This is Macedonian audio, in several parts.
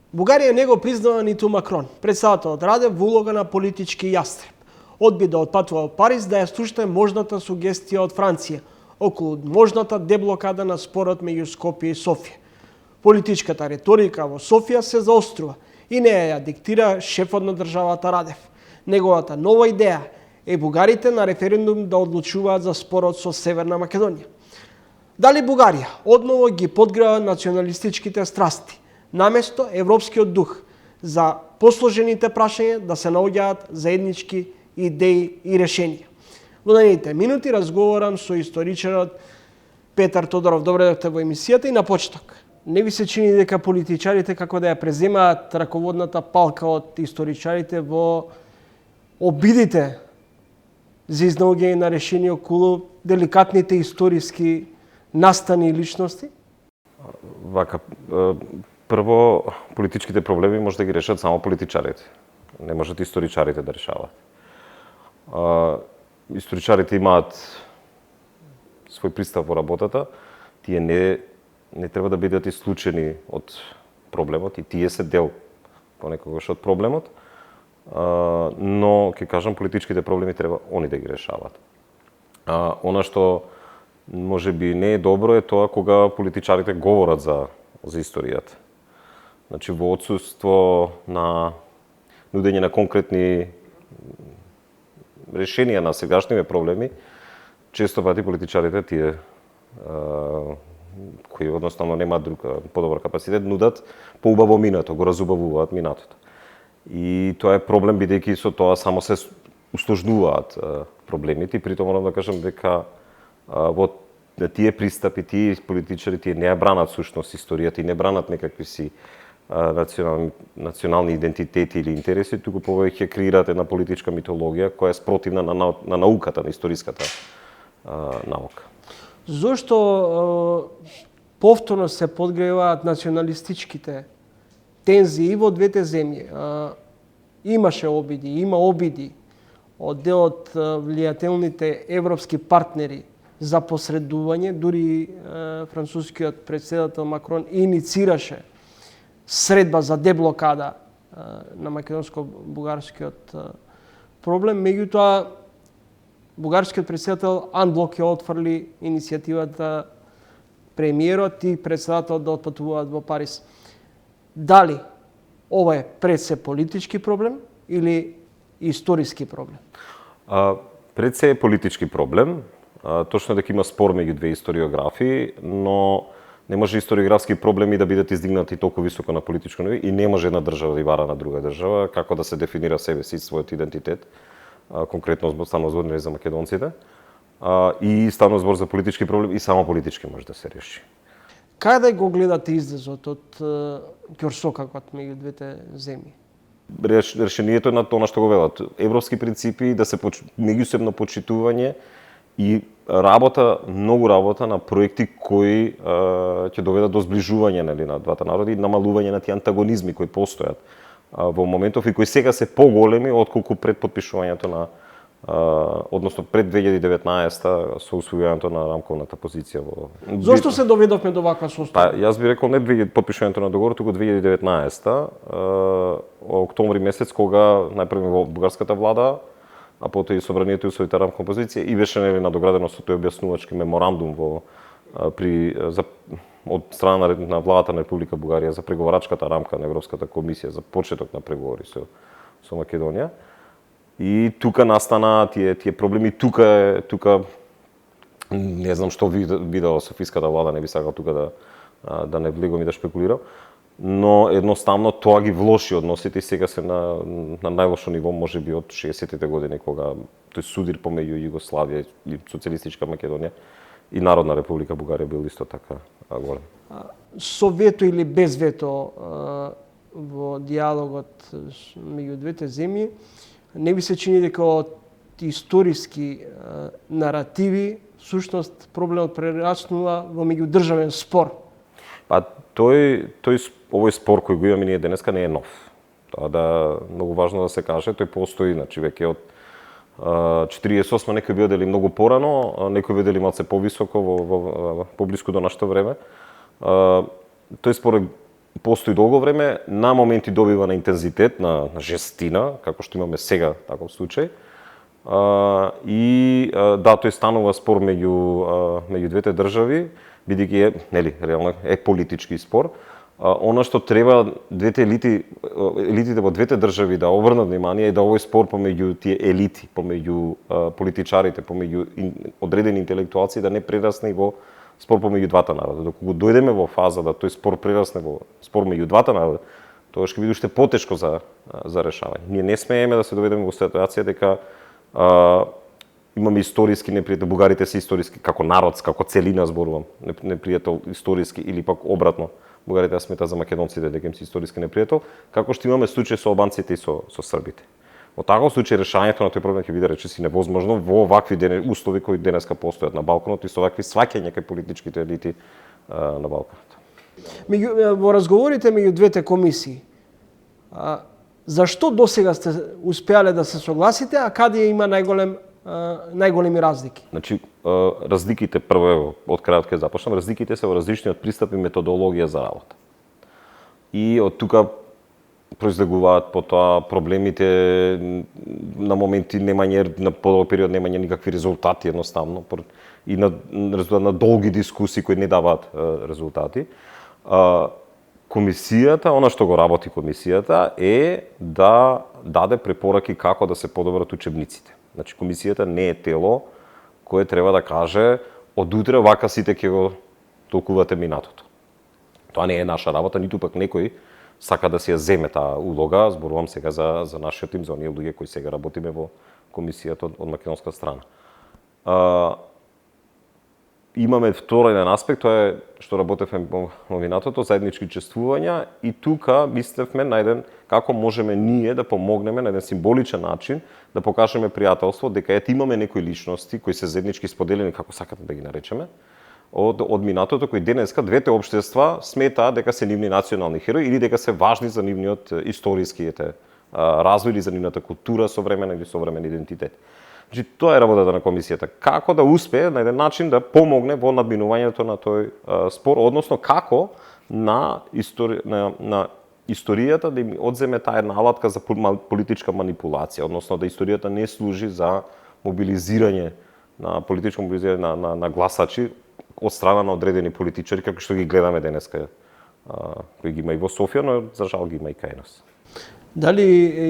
Бугарија не го признава ниту Макрон. Председателот Радев во улога на политички јастреб одби да отпатува во Париз да ја слушне можната сугестија од Франција околу можната деблокада на спорот меѓу Скопје и Софија. Политичката риторика во Софија се заострува и неја ја диктира шефот на државата Радев. Неговата нова идеја е бугарите на референдум да одлучуваат за спорот со Северна Македонија. Дали Бугарија одново ги подгрева националистичките страсти, наместо европскиот дух за посложените прашања да се наоѓаат заеднички идеи и решенија. Во наредните минути разговарам со историчарот Петар Тодоров. Добре дојдовте во емисијата и на почеток. Не ви се чини дека политичарите како да ја преземаат раководната палка од историчарите во обидите за изнаоѓање на решение околу деликатните историски настани и личности? Вака, прво, политичките проблеми може да ги решат само политичарите. Не можат историчарите да решават. Историчарите имаат свој пристап во работата, тие не треба да бидат исклучени од проблемот и тие се дел понекогаш од проблемот, но ќе кажам политичките проблеми треба они да ги решават. Она што може би не е добро е тоа кога политичарите говорат за историјата. Значи во отсуство на нудење на конкретни решенија на сегашниве проблеми, често пати политичарите тие кои одноставно немаат друг подобар капацитет, нудат поубаво минато, го разубавуваат минатото. И тоа е проблем бидејќи со тоа само се усложнуваат проблемите и притоа морам да кажам дека во тие пристапи, тие политичари, тие не ја бранат сушност историјата и не бранат некакви си национални идентитети или интереси, туку повеќе креираат една политичка митологија која е спротивна на науката, на историската наука. Зошто повторно се подгреваат националистичките тензии во двете земји? Имаше обиди, има обиди од дел од влијателните европски партнери за посредување, дури францускиот председател Макрон иницираше средба за деблокада на македонско-бугарскиот проблем, меѓутоа бугарскиот председател анблок ја отфрли иницијативата премиерот и председателот да отпатуваат во Париз. Дали ова е пред се политички проблем или историски проблем? Пред се е политички проблем. Точно дека има спор меѓу две историографии, но не може историографски проблеми да бидат издигнати толку високо на политичко ниво и не може една држава да вара на друга држава како да се дефинира себе си, својот идентитет, конкретно станува збор за македонците, и станува збор за политички проблем и само политички може да се реши. Каде го гледате излезот од ќорсокакот меѓу двете земји? Решението е на тоа што го велат. Европски принципи, да се меѓусебно почитување и многу работа на проекти кои ќе доведат до зближување на двата народи и намалување на тие антагонизми кои постојат во моментов и кои сега се поголеми отколку пред подпишувањето на односно пред 2019 со усвојувањето на рамковната позиција во. Зошто се доведовме до ваква состојба? Јас би рекол не подпишувањето на договорот, туку 2019 октомври месец кога најпрво во бугарската влада, а потоа и собранието и усвоите рамковна позиција и беше надоградено со тој објаснувачки меморандум од страна на владата на Република Бугарија за преговарачката рамка на Европската комисија за почеток на преговори со Македонија. И тука настана тие проблеми, тука не знам што видела софиската влада, не би сакал тука да не влегувам и да шпекулирам, но едноставно тоа ги влоши односите и сега се на најлошо ниво можеби од 60-тите години кога тој судир помеѓу Југославија и социјалистичка Македонија и Народна Република Бугарија бил исто така голем. Со вето или без вето во диалогот меѓу двете земји, не ви се чини дека од историски наративи всушност проблемот прераснува во меѓудржавен спор? Овој спор кој го имаме ние денеска не е нов. Тоа да многу важно да се каже, тој постои, значи веќе од 48 некои видели многу порано, некои видели малце повисоко во поблиску до нашето време. Тој спор е постои долго време, на моменти добива на интензитет, на жестина, како што имаме сега таков случај. Да, тој станува спор меѓу двете држави, бидејќи е, нели, реално е политички спор. Она што треба елитите во двете држави да обрнат внимание е да овој спор помеѓу тие елити, помеѓу политичарите, помеѓу одредени интелектуалци да не прерасне во спор помеѓу двата народа. Доколку дојдеме во фаза да тој спор прерасне во спор меѓу двата народа, тоа ќе биде уште потешко за решавање. Ние не смееме да се доведеме во ситуација дека имаме историски непријател, бугарите се историски како народ, како целина зборувам, непријател историски или пак обратно. Бугарите ја смета за македонците дека им се историски непријател, како што имаме случај со албанците и со србите. Во таков случај решањето на тој проблем ќе биде речиси невозможно во вакви услови кои денеска постојат на Балканот и со вакви сваќања кај политичките елити на Балканот. Во разговорите меѓу двете комисии, зашто досега сте успеале да се согласите, а каде има најголеми разлики? Значи, разликите, прво од крајот ќе започнам, разликите се во различниот пристап и методологија за работа. И од тука произлегуваат потоа проблемите на моменти на подолг период немање никакви резултати едноставно и на долги дискусии кои не даваат резултати. Комисијата, она што го работи комисијата е да даде препораки како да се подобрат учебниците. Значи комисијата не е тело кое треба да каже од утре вака сите ќе го толкувате минатото. Тоа не е наша работа, ниту пак некој сака да си ја земе таа улога, зборувам сега за нашиот тим, за оние луѓе кои сега работиме во комисијата од македонска страна. Имаме вторен аспект, тоа е што работевме во минатото, заеднички чествувања и тука мислевме на еден како можеме ние да помогнеме на еден символичен начин да покажеме пријателство, дека ете имаме некои личности кои се заеднички споделени, како сакате да ги наречеме, од минатото, кои денеска двете општества сметаат дека се нивни национални херои или дека се важни за нивниот историски развој или за нивната култура современа или современ идентитет. Значи, тоа е работата на комисијата. Како да успее на еден начин да помогне во надминувањето на тој спор, односно како на историјата да им одземе таа една алатка за политичка манипулација, односно да историјата не служи за мобилизирање на политичко мобилизирање на гласачи од страна на одредени политичари, како што ги гледаме денеска, кои ги има и во Софија, но за жал ги има и кај нас. Дали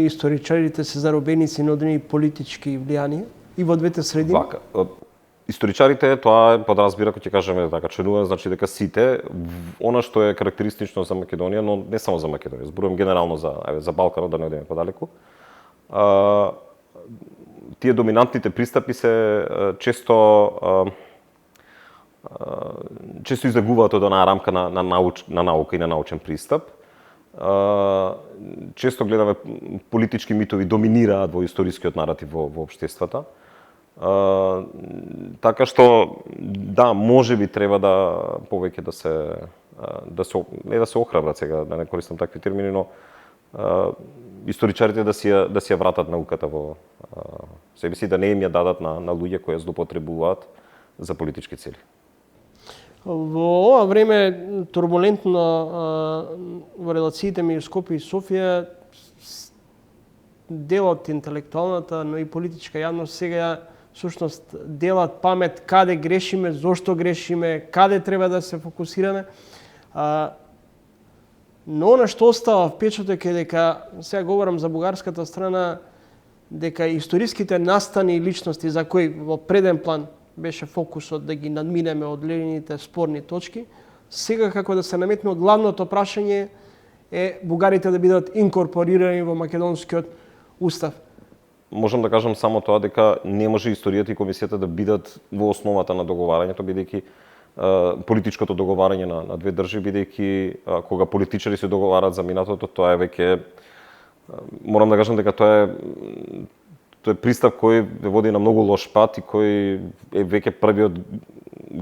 историчарите се заробеници на одредени политички влијанија и во двете средини? Вака, историчарите тоа подразбира, кога ќе кажеме така членува, значи дека сите она што е карактеристично за Македонија, но не само за Македонија, зборувам генерално за Балканот, да не одиме подалеку. Тие доминантните пристапи се често излегуваат од онаа рамка на наука и на научен пристап. Често гледаме политички митови доминираат во историскиот наратив во општествата. Така што да, можеби треба да повеќе не да се охрабрат сега, да не користам такви термини, но историчарите да си ја вратат науката во себе си, да не им ја дадат на луѓе кои ја злоупотребуваат за политички цели. Во ова време турбулентно во релациите меѓу Скопје и Софија, делот интелектуалната, но и политичка јавност сега всушност делат памет каде грешиме, зошто грешиме, каде треба да се фокусираме. Но она што остава впечаток е дека, сега говорам за бугарската страна, дека историските настани и личности за кои во преден план беше фокусот да ги надминеме одредените спорни точки, сега како да се наметне главното прашање е бугарите да бидат инкорпорирани во македонскиот устав. Можам да кажам само тоа дека не може историјата и комисијата да бидат во основата на договарањето, бидејќи политичкото договарање на две држави, бидејќи кога политичари се договарат за минатото, тоа е веќе, морам да кажам дека тоа е пристап кој води на многу лош пат и кој е веќе првиот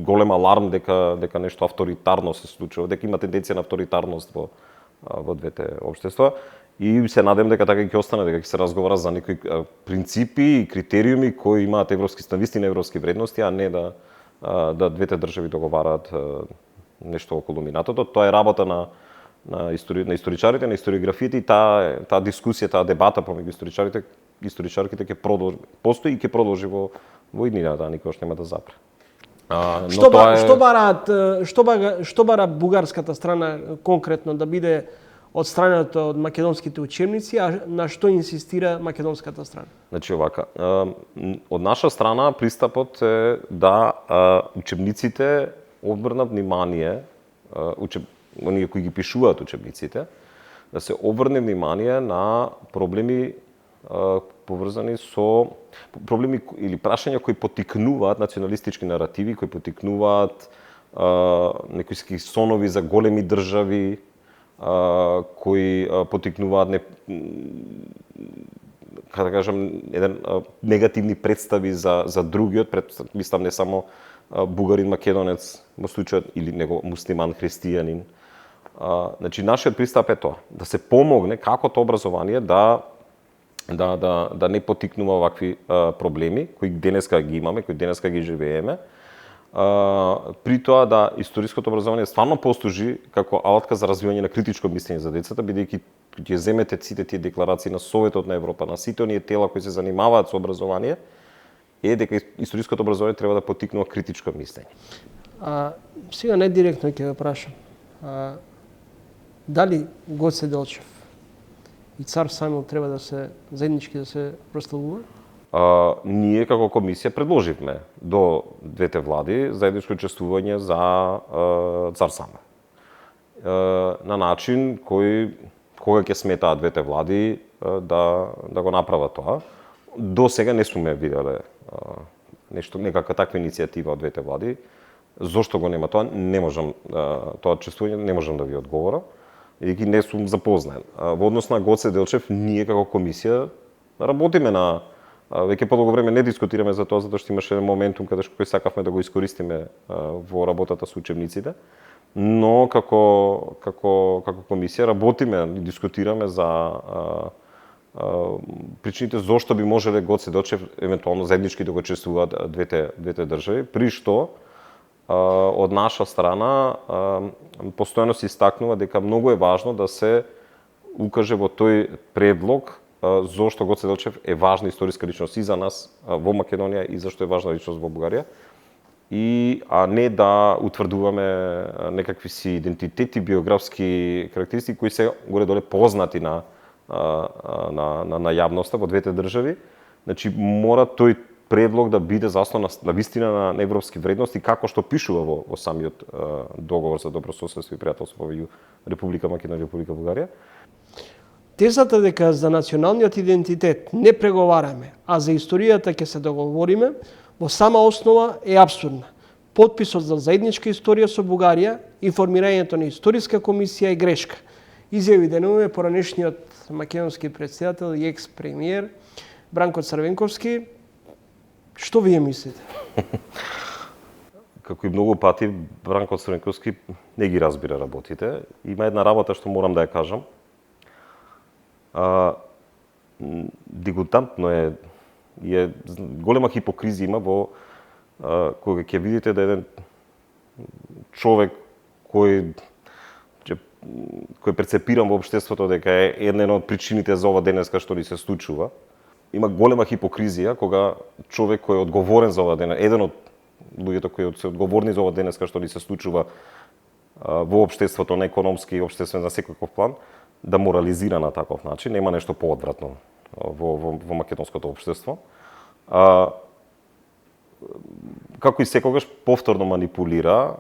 голем аларм дека нешто авторитарно се случува, дека има тенденција на авторитарност во двете општества. И се надевам дека така ќе остане, дека ќе се разговара за некои принципи и критериуми кои имаат вистина европски вредности, а не да двете држави договараат нешто околу минатото. Тоа е работа на историчарите, на историографијата и таа дискусија, таа дебата помеѓу историчарките ќе продолжи, постои и ќе продолжи во иднината, никогаш нема да запре. Што бара бугарската страна конкретно да биде одстрането од македонските учебници, а на што инсистира македонската страна? Значи овака, од наша страна пристапот е да учебниците обрнат внимание, оние кои ги пишуваат учебниците, да се обрне внимание на проблеми поврзани со проблеми или прашања кои поттикнуваат националистички наративи, кои поттикнуваат некои сонови за големи држави, кои поттикнуваат да кажам негативни представи за другиот, мислам не само бугарин, македонец, во случајот или него муслиман, христијанин. Значи нашиот пристап е тоа, да се помогне како тоа образование да не поттикнува вакви проблеми кои денеска ги имаме, кои денеска ги живееме. При тоа да историското образование стварно послужи како алатка за развивање на критичко мислење за децата, бидејќи ќе земете сите тие декларации на Советот на Европа, на сите оние тела кои се занимаваат со образование, е дека историското образование треба да поттикнува критичко мислење. Сега не директно ќе ве прашам. Дали Гоце Делчев и цар Самуил треба да се заеднички да се прославуваат? Ние како комисија предложивме до двете влади заедничко учествување за цар Самуил. На начин кој кога ќе сметаат двете влади да го направат тоа. До сега не сме виделе некаква таква иницијатива од двете влади. Зошто го нема тоа? Не можам тоа чувствување не можам да ви одговорам, бидејќи не сум запознаен. Во однос на Гоце Делчев, ние како комисија работиме на веќе подолго време не дискутираме за тоа затоа што имаше моментум каде што кој сакавме да го искористиме во работата со учебниците, но како комисија работиме и дискутираме за причините зошто би можеле Гоце Делчев евентуално заеднички да го чествуваат двете држави, при што од наша страна постојано се истакнува дека многу е важно да се укаже во тој предлог зошто Гоце Делчев е важна историска личност и за нас во Македонија и зашто е важна личност во Бугарија, а не да утврдуваме некакви си идентитети, биографски карактеристики кои се горе-доле познати на јавноста во двете држави. Значи мора тој предлог да биде заснова на вистина на европски вредности, како што пишува во самиот договор за добрососедство и пријателство меѓу Република Македонија и Република Бугарија. Тезата дека за националниот идентитет не преговараме, а за историјата ќе се договориме, во сама основа е апсурдна. Потписот за заедничка историја со Бугарија и формирањето на историска комисија е грешка. Изјави денуваме поранешниот македонски претседател и екс-премиер Бранко Црвенковски. Што вие мислите? Како и многу пати, Бранко Црвенковски не ги разбира работите. Има една работа што морам да ја кажам. Дегутантно е голема хипокризија има во кога ќе видите да еден човек кој перцепирам во општеството дека е една од причините за ова денеска што ни се случува. Има голема хипокризија кога човек кој е одговорен за ова денес, еден од луѓето кои се одговорни за ова денеска што ни се случува во општеството на економски и општествен на секој план, да морализира на таков начин, нема нешто поодвратно во македонското општество. Како и секогаш повторно манипулира,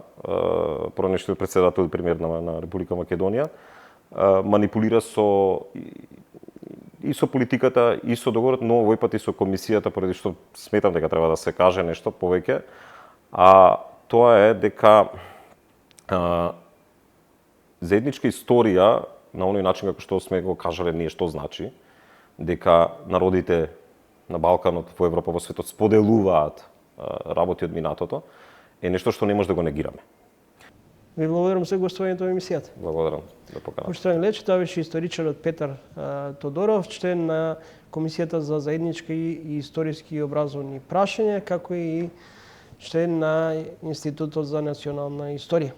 поранешниот претседател и премиер на Република Македонија, манипулира со политиката и со договорот, но овој пат и со комисијата, поради што сметам дека треба да се каже нешто повеќе, а тоа е дека заедничка историја на оној начин како што сме го кажале ние што значи, дека народите на Балканот, во Европа, во светот споделуваат работи од минатото, е нешто што не може да го негираме. Ви благодарам за гостувањето во емисијата. Благодарам за поканата. Поштовани гледачи, тоа беше историчарот Петар Тодоров, член на Комисијата за заеднички и историски и образовни прашања, како и член на Институтот за национална историја.